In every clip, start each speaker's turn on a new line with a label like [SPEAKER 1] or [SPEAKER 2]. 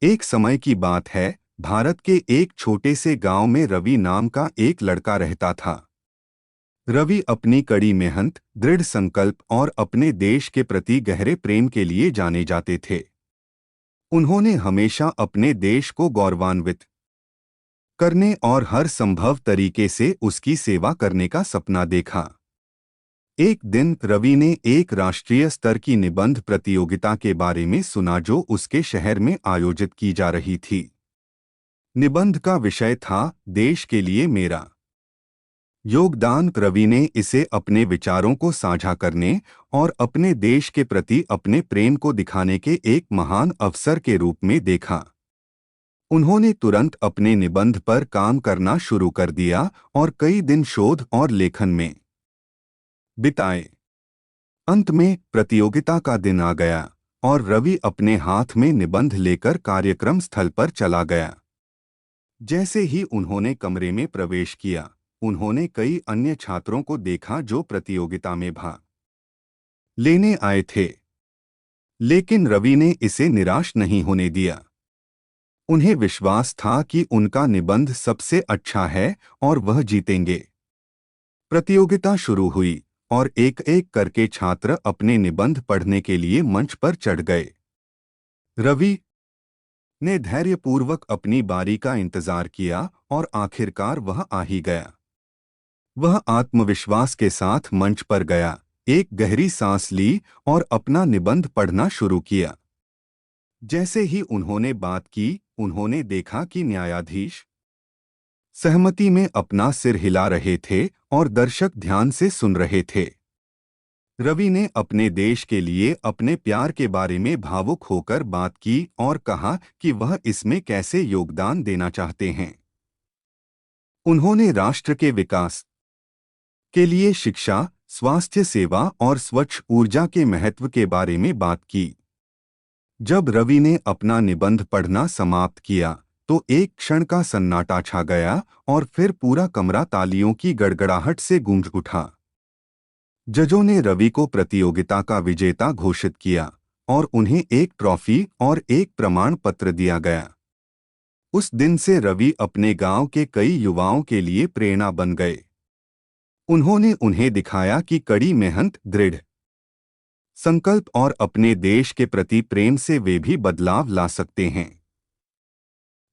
[SPEAKER 1] एक समय की बात है, भारत के एक छोटे से गांव में रवि नाम का एक लड़का रहता था। रवि अपनी कड़ी मेहनत, दृढ़ संकल्प और अपने देश के प्रति गहरे प्रेम के लिए जाने जाते थे। उन्होंने हमेशा अपने देश को गौरवान्वित करने और हर संभव तरीके से उसकी सेवा करने का सपना देखा। एक दिन रवि ने एक राष्ट्रीय स्तर की निबंध प्रतियोगिता के बारे में सुना जो उसके शहर में आयोजित की जा रही थी। निबंध का विषय था देश के लिए मेरा योगदान। रवि ने इसे अपने विचारों को साझा करने और अपने देश के प्रति अपने प्रेम को दिखाने के एक महान अवसर के रूप में देखा। उन्होंने तुरंत अपने निबंध पर काम करना शुरू कर दिया और कई दिन शोध और लेखन में बिताए। अंत में प्रतियोगिता का दिन आ गया और रवि अपने हाथ में निबंध लेकर कार्यक्रम स्थल पर चला गया। जैसे ही उन्होंने कमरे में प्रवेश किया, उन्होंने कई अन्य छात्रों को देखा जो प्रतियोगिता में भाग लेने आए थे। लेकिन रवि ने इसे निराश नहीं होने दिया। उन्हें विश्वास था कि उनका निबंध सबसे अच्छा है और वह जीतेंगे। प्रतियोगिता शुरू हुई और एक एक करके छात्र अपने निबंध पढ़ने के लिए मंच पर चढ़ गए। रवि ने धैर्यपूर्वक अपनी बारी का इंतजार किया और आखिरकार वह आ ही गया। वह आत्मविश्वास के साथ मंच पर गया, एक गहरी सांस ली और अपना निबंध पढ़ना शुरू किया। जैसे ही उन्होंने बात की, उन्होंने देखा कि न्यायाधीश सहमति में अपना सिर हिला रहे थे और दर्शक ध्यान से सुन रहे थे। रवि ने अपने देश के लिए अपने प्यार के बारे में भावुक होकर बात की और कहा कि वह इसमें कैसे योगदान देना चाहते हैं। उन्होंने राष्ट्र के विकास के लिए शिक्षा, स्वास्थ्य सेवा और स्वच्छ ऊर्जा के महत्व के बारे में बात की। जब रवि ने अपना निबंध पढ़ना समाप्त किया, तो एक क्षण का सन्नाटा छा गया और फिर पूरा कमरा तालियों की गड़गड़ाहट से गूंज उठा। जजों ने रवि को प्रतियोगिता का विजेता घोषित किया और उन्हें एक ट्रॉफी और एक प्रमाण पत्र दिया गया। उस दिन से रवि अपने गांव के कई युवाओं के लिए प्रेरणा बन गए। उन्होंने उन्हें दिखाया कि कड़ी मेहनत, दृढ़ संकल्प और अपने देश के प्रति प्रेम से वे भी बदलाव ला सकते हैं।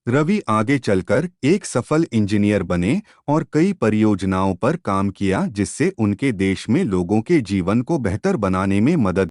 [SPEAKER 1] रवि आगे चलकर एक सफल इंजीनियर बने और कई परियोजनाओं पर काम किया जिससे उनके देश में लोगों के जीवन को बेहतर बनाने में मदद